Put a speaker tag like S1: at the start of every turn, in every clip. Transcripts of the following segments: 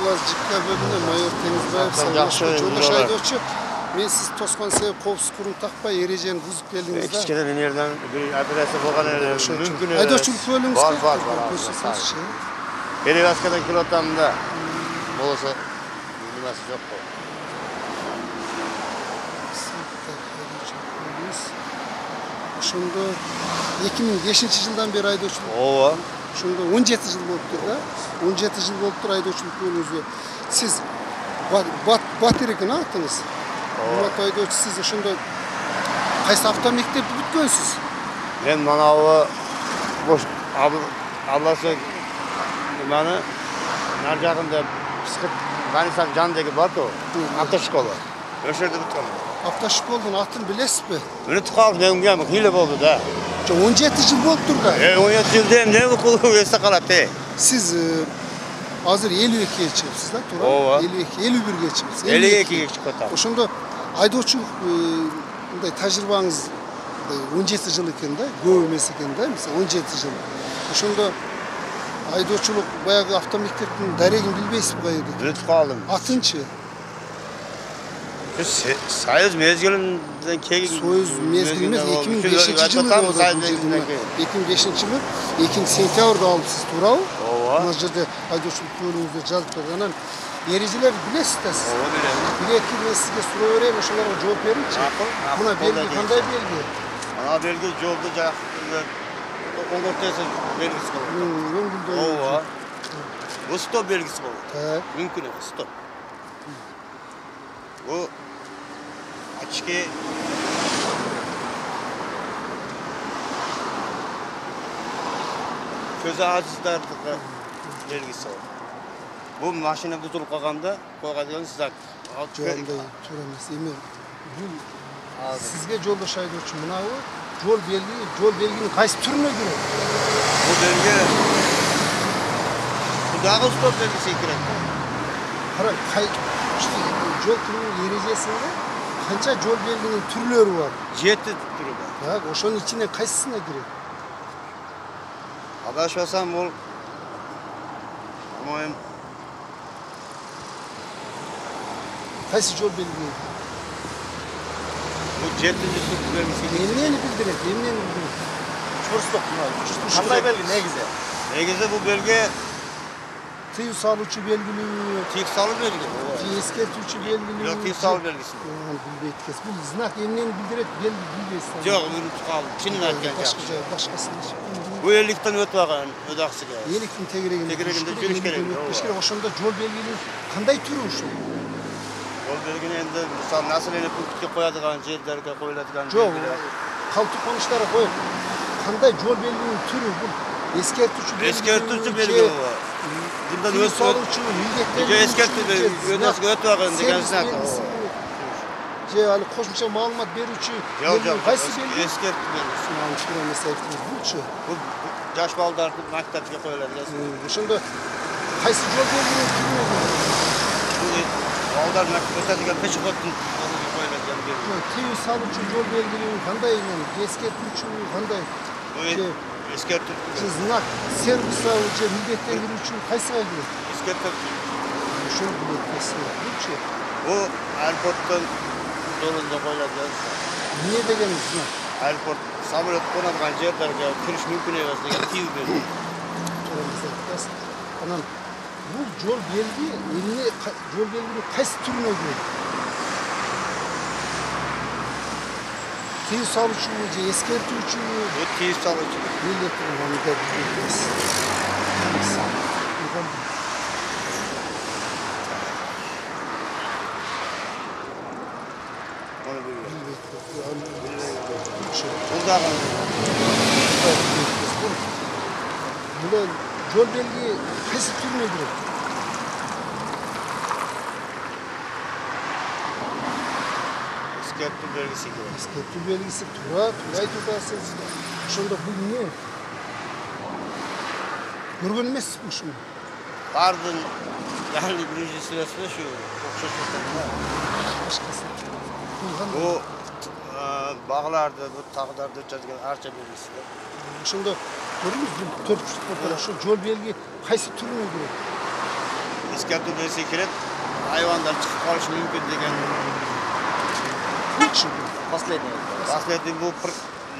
S1: Тобылаз ЖК бөлімінде майор Теңізбаев жолдаш айдоочу. Мен сіз тосқан себеп қауіпсіз құрым тақпай ережені бұзып келдіңіз да.
S2: Кішкене өнерден бір операция болған мүмкін емес.
S1: Айдоочулық куәлігіңіз
S2: бар.
S1: көрсетіңізші.
S2: Перевязкадан килотамда болса nimasi жоқ қой.
S1: Ошондо 2005 жылдан бери айдоочулук.
S2: Ооба.
S1: Ошондо 17 жыл болуп тур да. 17 жыл болуп тур айдоочулук куәлигиңизге. Сиз Батыр экен атыңыз. Мурат айдоочу, сиз ошондо кайсы автомектепти бүткөнсүз?
S2: Мен манабы бош Алласы маны нар жагында Ганисам жанындагы бар-го, автошкола. Ошол жерде бүткөн.
S1: Автошколдун атын билесизби?
S2: Унутуп калдым, менин хиле болду да.
S1: 17 жыл болуп тур да.
S2: 17 жылда эмне кылып эсте калат э?
S1: Сиз азыр 52-ге чыгыпсыз да, туура?
S2: Ооба.
S1: 51-ге чыгыпсыз.
S2: 52-ге чыгып атам.
S1: Ошондо айдоочулук мындай тажрыйбаңыз 17 жыл экен да, көп эмес экен да, мисалы 17 жыл. Ошондо айдоочулук баягы автомектептин дарегин билбейсизби кайда?
S2: Унутуп калдым.
S1: Атынчы?
S2: Союз мезгилинден кийин
S1: Союз мезгили эмес, 2005 жылы болду. 2005 жылы 2 сентябрда алыпсыз, туурабы?
S2: Ооба.
S1: Мына жерде айдоочулук куәлигиңизде жазып турат. Анан ережелерди билесиз да сиз?
S2: Ооба, билем.
S1: Билетти мен сизге суроо берейин, ошолорго жооп бериңчи. Мына белги кандай белги?
S2: Ана белги жолду жакында оңгортесин белгиси болот.
S1: Өңгүлдө.
S2: Ооба. Бу стоп белгиси болот. Мүмкүн эмес, стоп. Бу очки көзү ажыздардыкы белгиси болот. Бу машина бузулуп калганда койгон знак.
S1: Жолдой туура эмес. Эми бул сизге жолдош айдоочу мынабы жол белгинин кайсы түрүнө кирет?
S2: Бу белги дагы стоп белгиси кирет.
S1: Кара, жол түрүнүн ережесинде канча жол белгинин түрлөрү бар?
S2: 7 түрү бар.
S1: Так, ошонун ичинен кайсысына кирет?
S2: Адашпасам бул моим
S1: Кайсы жол белги?
S2: бул 7-нчи стоп белгиси.
S1: Эмнени билдирет? Чорсток мына.
S2: Кандай белги негизи? Негизи бул белги
S1: тыюу салуучу белгилүү,
S2: тик салуу белги.
S1: эскертүүчү белгилүү.
S2: Жок, тик салуу белгиси.
S1: Билбейт экенсиз. Бул знак эмнени билдирет? Белги билбейсиз.
S2: Жок, унутуп калдым. Чынын айтканда.
S1: Башкасын.
S2: Бул эликтен өтүп алган өдаксыга.
S1: Эликтин тегерегинде
S2: жүрүш керек.
S1: Ошондо жол белгинин кандай түрү ушул?
S2: Жол белгини энди мисалы население пунктке коядыган жерлерге коюлатыган
S1: Жок, калктуу конуштары коюп. Кандай жол белгинин түрү бул? Эскертүүчү
S2: белги бар. Мындан
S1: өтүп салуучу милдеттер.
S2: Же эскертүү өдаксыга өтүп алган деген знак.
S1: Же али кошумча маалымат берүүчү кайсы белги?
S2: Эскертүү белгиси.
S1: Булчу.
S2: Бул жаш балдарды мактапка коюлатыган.
S1: Ошондо кайсы жол белгинин түрү?
S2: Балдар өтөдүгөн пешеходдун коюлатыган белги.
S1: Тыюу салуучу жол белгилүү кандай эскертүүчү кандай?
S2: Эскертүү.
S1: Знак сервиса же милдеттендирүүчү кайсыга кирет?
S2: Эскертүү.
S1: Ошол билет.
S2: Бу аэропорттон жолунда коюлат.
S1: Эмне деген знак?
S2: Аэропорт самолет коноган жерлерге кириш мүмкүн эмес деген тиүү белги.
S1: Анан бул жол белги эмне жол белгинин кайсы түрүнө кирет? Тыюу салуучу же эскертүүчү?
S2: Бу тыюу салуучу.
S1: Милдеттин мамиле билбейбиз. Бул жол белги кайсы түрүнө кирет?
S2: Эскертүү белгиси кирет.
S1: Эскертүү белгиси туура айтып атасыз. Ошондо бул эмне? Көргөн эмессизби ушуну?
S2: Бардын яғни биринчи сырасында шу окшош
S1: Башкасы.
S2: Бу багларды, бу тагдарды жазган арча белгиси.
S1: Ошондо көрдүңүзбү? 4 ошо жол белги кайсы түрүнө кирет?
S2: eskертүү берсе керек. Hayvanlar çıkıp kalışı mümkün degen.
S1: Лучше.
S2: Последний bu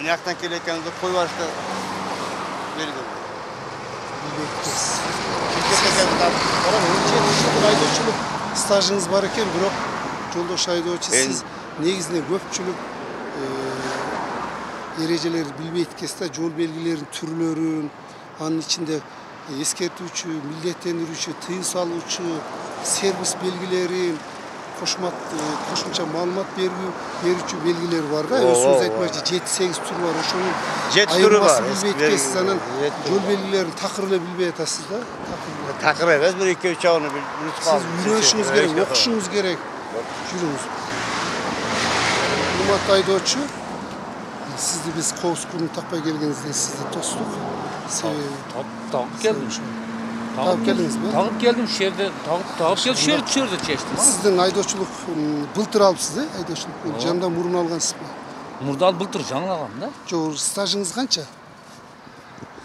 S2: niyaktan kelekende koy var işte. Belgili.
S1: Айдоочулук стажыңыз бар экен, бирок жолдош айдоочу сиз негизинен көпчүлүк эрежелерди билбейт экенсиз да, жол белгилеринин түрлөрүн, анын ичинде эскертүүчү, милдеттендирүүчү, тыюу салуучу, сервис белгилерин, кошумча маалымат берүүчү белгилер бар да. Өзүңүз айтканча 7-8 түр бар. Ошонун
S2: 7 түрү бар.
S1: Билбейт экенсиз, анан жол белгилерин такыр эле билбей атасыз да.
S2: Takır emez, bir iki üç ağını bilip
S1: Siz үйрөнүшүңүз керек, окушуңуз керек. Жүрүңүз. Урматтуу айдоочу, сизди биз коопсуз курдун такпай келгениңизден сизди тостук.
S3: Tağıp geldim.
S1: Tağıp geldiniz mi?
S3: Tağıp geldim şehirde, tağıp geldim şehirde çeştim.
S1: Сиздин айдоочулук былтыр алыпсыз, айдоочулук жанда мурун алгансызбы?
S3: Murdal былтыр жаңылағам да.
S1: Жок, стажыңыз канча?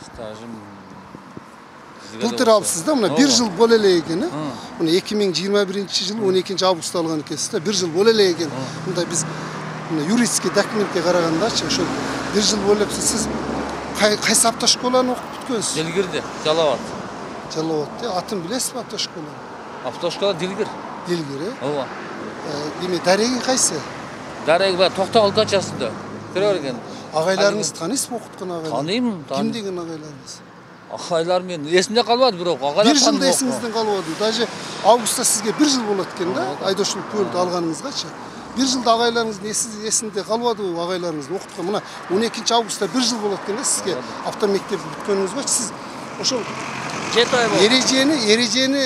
S3: Stajım...
S1: Былтыр алыпсыз да, мына 1 жыл боло эле экен, мына 2021-жылы 12 августта алган экенсиз да, 1 жыл боло эле экен. Мында биз юридический документке карагандачы, ошо 1 жыл боло эле сиз кайсы автошколаны окуп бүткөнсүз?
S3: Dilgir'de, Жалават.
S1: Жалават, атын билесизби автошколаны?
S3: Автошкола Dilgir.
S1: Dilgir,
S3: Ооба.
S1: Деме, дареги кайсы?
S3: Дареги бар, Токтогул качасында. Кире берген.
S1: Агайларыңыз таанысызбы, окуткан агайлар?
S3: Таныйм.
S1: Ким деген агайларыңыз?
S3: Агайлар мен эсимде калбады бирок, агайлар
S1: 1 жылда эсиңизден калбады. Даже августта сизге 1 жыл болот экен да, айдоочулук көлдү алганыңызгачы. 1 жылда агайларыңыздын эсинде калбадыбы, агайларыңызды окуткан. Мына 12 августта 1 жыл болот экен да сизге автомектеп бүткөнүңүзгө. Сиз ошол
S3: 7 ай болду.
S1: эрежени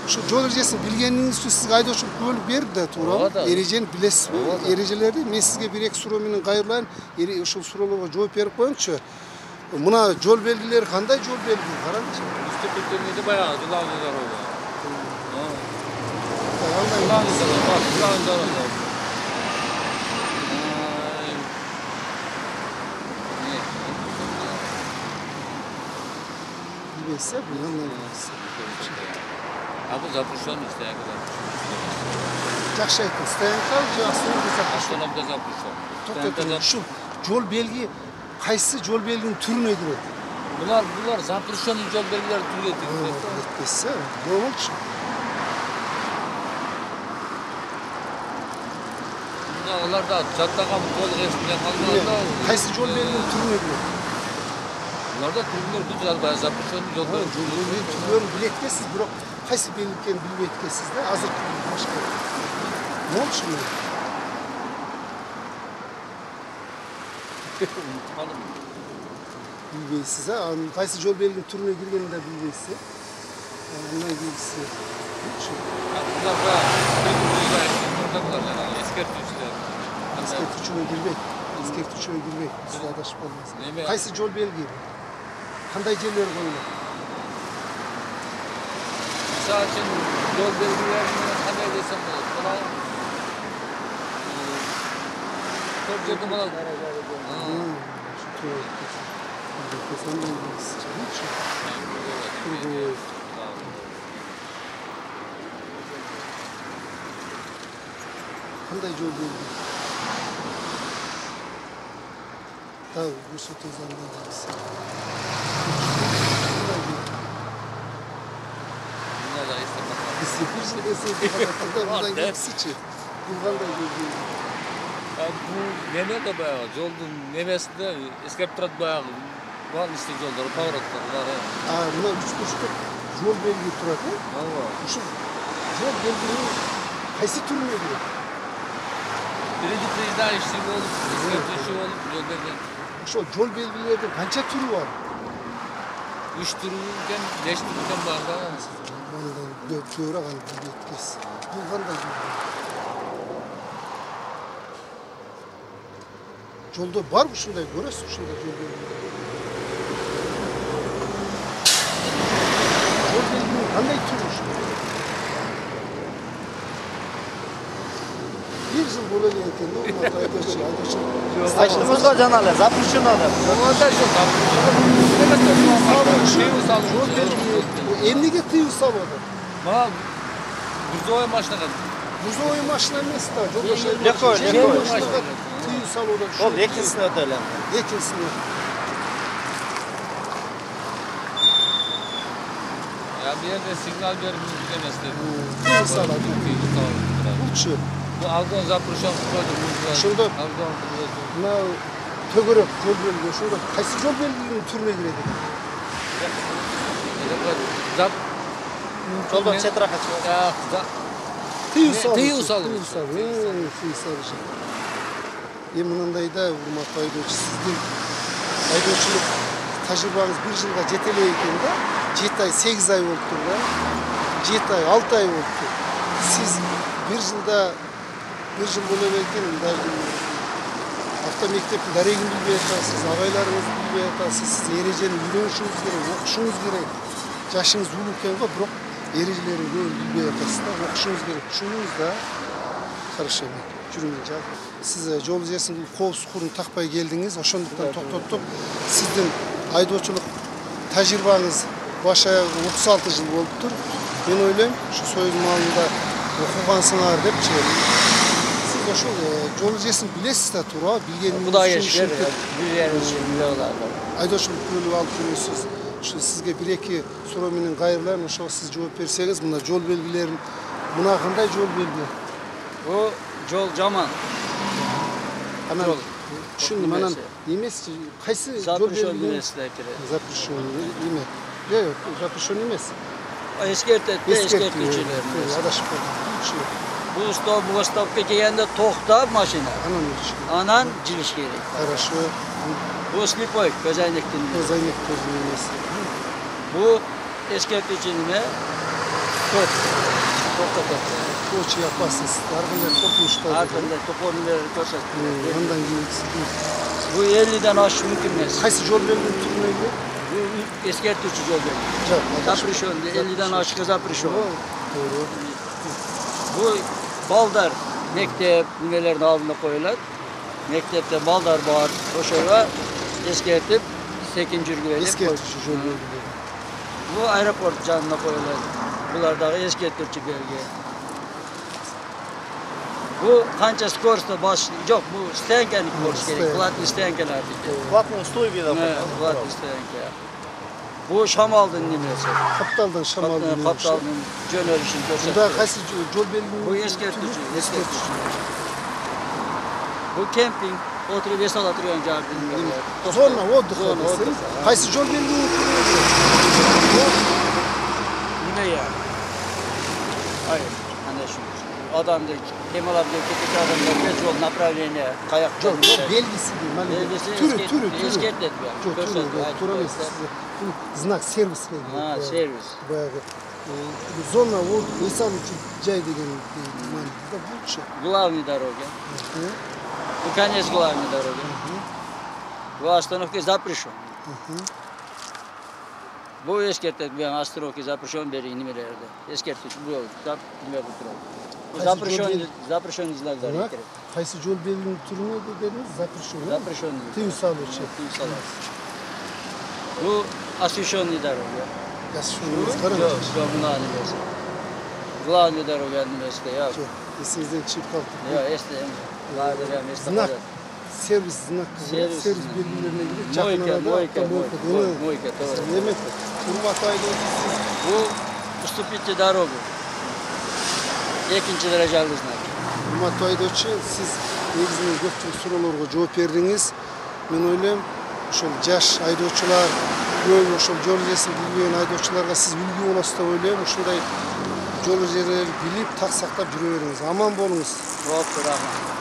S1: ошо жол эрежесин билгениңиз үчүн сизге айдоочулук көлүк берди да, туурабы? Эрежени билесизби? Эрежелерди мен сизге 1-2 суроо менен кайрылайын. Ошол суроолорго жооп берип коеюңчу. Мына жол белгилери кандай жол белги? Караңызчы.
S3: Üstü kültüründe bayağı kulağınızlar oldu.
S1: Кандай?
S3: Kulağınızlar oldu, bak kulağınızlar oldu.
S1: Bilmezse bu yanlarınız.
S3: Abi запрещен işte ya kadar.
S1: Жакшы айттыңыз. Стоянка жакшысынан жасап.
S3: Автономда запрещен.
S1: Токтотуңуз. Ушул жол белги кайсы жол белгинин түрүнө кирет?
S3: Bunlar запрещенный жол белгилери түргө кирет.
S1: Etmezse ne olmuş?
S3: Bunlar da жаттаган жол эрежесине калган да.
S1: Kaysı jol belginin türüne kirет?
S3: Bunlarda türгөнөр бүт албай запрещенный жол
S1: Jol belginin türlerini biletkesiz, bирок kaysı belgi ekенин bilбейт экенсиз да. Азыр башка. Ne olmuş bu? Bilbeysiz ha. Kaysı jol belginin türüne girgenini de bilbeysiz. Bundan bilgisi.
S3: Bunlar da eskertүүчүлөр.
S1: Eskertүүчүгө girбейт. Eskertүүчүгө girбейт. Siz adашıp kalmaz. Kaysı jol belgi? Kanday жерler koyulur?
S3: Misal için yol belgilerini kanday desem olur. Kolay. Çok ciddi bana.
S1: Kanday jol belgi? Tabii bu sütü zannederiz.
S3: Bunlar da işte bakalım.
S1: Biz bir esnafında bundan geçsi için. Bundan da görüyoruz.
S3: Bu neme de bayağı yoldun nemesinde eskep turat bayağı var işte yolları, pavratlar var.
S1: Buna 3,5 yol belgi turadi. Şu yol belginin qaysi türüne giriyor?
S3: Birinci prezident işçiliği olup, eskeptüşü olup, yol belge.
S1: Şu yol belgilerinde kança türü var?
S3: 3 türünden, 5 türünden var da.
S1: Bundan dövra kan yetkes. Bundan da yolda var mı şunday görüyorsun şunda yol belgileri? Yol belginin kanday türü şu? 1 yıl böyle eкен de onlar aydaşı.
S2: Açtığımızda canalı, zapuşun adam.
S3: Orada yok,
S1: Yol belgi, o emniyet tıyığı sağladı.
S3: Bana Грузовой машина.
S1: Грузовой машина емес та, жолдош.
S2: Лекой,
S1: Жеңіл
S2: лекой.
S1: машинаға тыйым салууда.
S2: Ол экинчисине өтөлөм.
S1: Экинчисине.
S3: Ya bir yerde signal vermiyor demez dedi.
S1: Tыйым салады. Лучше.
S3: Bu Algon Zapruşan koydu.
S1: Şurada
S3: Algon
S1: мына төгөрөк жол белги, ошондо кайсы жол белгинин түрүнө кирет экен?
S3: Zap.
S2: Жолдон четиракка чыгат.
S1: Тыйым салуу.
S3: Тыйым салуу.
S1: Тыйым салышы. Эми мындай да, урматтуу айдоочу, сиздин айдоочулук тажрыйбаңыз 1 жылга жете элек экен да? 7 ай, 8 ай болуптур да? 7 ай, 6 ай болуптур. Сиз 1 жылда 1 жыл боло экен, даже автомектептин дарегин билбей атасыз, агайларыңызды билбей атасыз, сиз эрежени үйрөнүшүңүз керек, окушуңуз керек. Жашыңыз улуу экен го, бирок эрежелерин көбүн билбей атасыз да, окушуңуз керек. Түшүндүңүз да? Хорошо, жүрүңүз. Сиз жол жесин коопсуз курун такпай келдиңиз, ошондуктан токтоттук. Сиздин айдоочулук тажрыйбаңыз баш аягы 36 жыл болуптур. Мен ойлойм, ушу союз маалында окугансыңар депчи. Сиз ошол жол жесин билесиз да, туура, билгениңиз
S4: Кудай ешер, билгенimiz için bile olardı.
S1: айдоочулук бөлүп алып жүрөсүз. Ушу сизге 1-2 суроо менен кайрылайм, ошого сиз жооп берсеңиз, мына жол белгилерин, мына кандай жол белги?
S4: Bu yol Caman.
S1: Анан
S4: Жол.
S1: түшүндүм, анан эмес, кайсы жол
S4: Zapruşon
S1: белгилери?
S4: Üniversitesi'ne.
S1: Запрещен эме. Жок, запрещен эмес.
S4: Eskert eskертүүчүлөр.
S1: Адашып калдым.
S4: Bu stop, bu stopga kelganda to'xtab mashina.
S1: Анан
S4: Anan jilish kerak.
S1: хорошо.
S4: Bu slipoy, ko'zoynakdan.
S1: Зайнек көзүн эмес.
S4: Bu eskертүүчү nima? To'xtatadi.
S1: Очень опасность. Ар кандай коркунучтар.
S4: Har qanday to'polnilar ko'rsatadi.
S1: Андан кийин
S4: Bu 50'den aşık mümkün emas.
S1: кайсы жол белгинин түрүнө кирет?
S4: Bu eskертүүчү жол берди.
S1: Жок,
S4: Запрещен, 50'den aşık запрещен.
S1: Туура.
S4: Bu baldar mektep nimelerinin aldığına koyular. Mektepte baldar var, koşuyorlar. Eskertip sekin жүрgü verip
S1: Эскертүүчү жол белгилери.
S4: Bu aeroport canına koyular. Bulardagi eskertүүчү belge. Bu kança skorosta baş yok, bu stenkenik koruş gerek. Platni stenkeler diye.
S2: Платный стойби да.
S4: Platni stenke. Bu Şamal'ın nimesi.
S1: Капталдан шамалдын.
S4: Kaptal'ın jönölüşünü
S1: Мында
S4: gösteriyor.
S1: кайсы жол белгинин?
S4: Bu eskertүүчү, eskertүүчү. Bu kemping, oturup esal oturuyorsun jardin.
S1: Зона отдыха.
S4: Zona отдыха.
S1: Кайсы жол белгинин түрүнө кирет?
S4: Nime ya? Hayır, hani şu. Adam diyor ki, Kemal abi diyor ki, adamlar geç yol, направление, kayak
S1: Жок,
S4: yolu.
S1: белгиси дейм.
S4: Белгisi
S1: Түрү.
S4: eskert etmiyor.
S1: Жок, туура эмес. Бул знак сервис керек.
S4: Ha, servis.
S1: Баягы зона отдыха, эс алуучу жай деген маанидеде булчу.
S4: Главный дорога. Bu конец главной дороги. Bu остановке запрещен. Bu eskert etmiyor, остановке запрещен beri nimelerde. Eskert bu yol, nime bu tur. Bu запрещен знакlar
S1: Знак,
S4: керек.
S1: кайсы жол белгинин түрүнө дедиңиз? Запрещен.
S4: Запрещен.
S1: Тыйым салуучу.
S4: Bu освещенный дорога.
S1: Яшыңыз
S4: Yok,
S1: караңыз.
S4: yok, buna nimesi. Главный дорога nimesi de ya.
S1: Жок, эсиңизден чыгып калды.
S4: Ya, este, vardır ya, este.
S1: Знак, сервис знак,
S4: Servis
S1: сервис
S4: знак.
S1: белгилерине кирип,
S4: Мойка,
S1: жакын
S4: мойка,
S1: арада
S4: мойка, doğru.
S1: Демек, урматтуу айдоочу, сиз
S4: Bu уступите дорогу. Экинчи дәрәҗәле знак.
S1: урматтуу айдоочу, сиз негизинен көпчүлүк суроолорго жооп бердиңиз. Мен ойлойм, ошол жаш айдоочулар, көп ошол жол эрежесин билбеген айдоочуларга сиз үлгү болосуз деп ойлойм. Ушундай жол эрежелерин билип, так сактап жүрө бериңиз. Аман болуңуз.
S4: Болуптур, рахмат.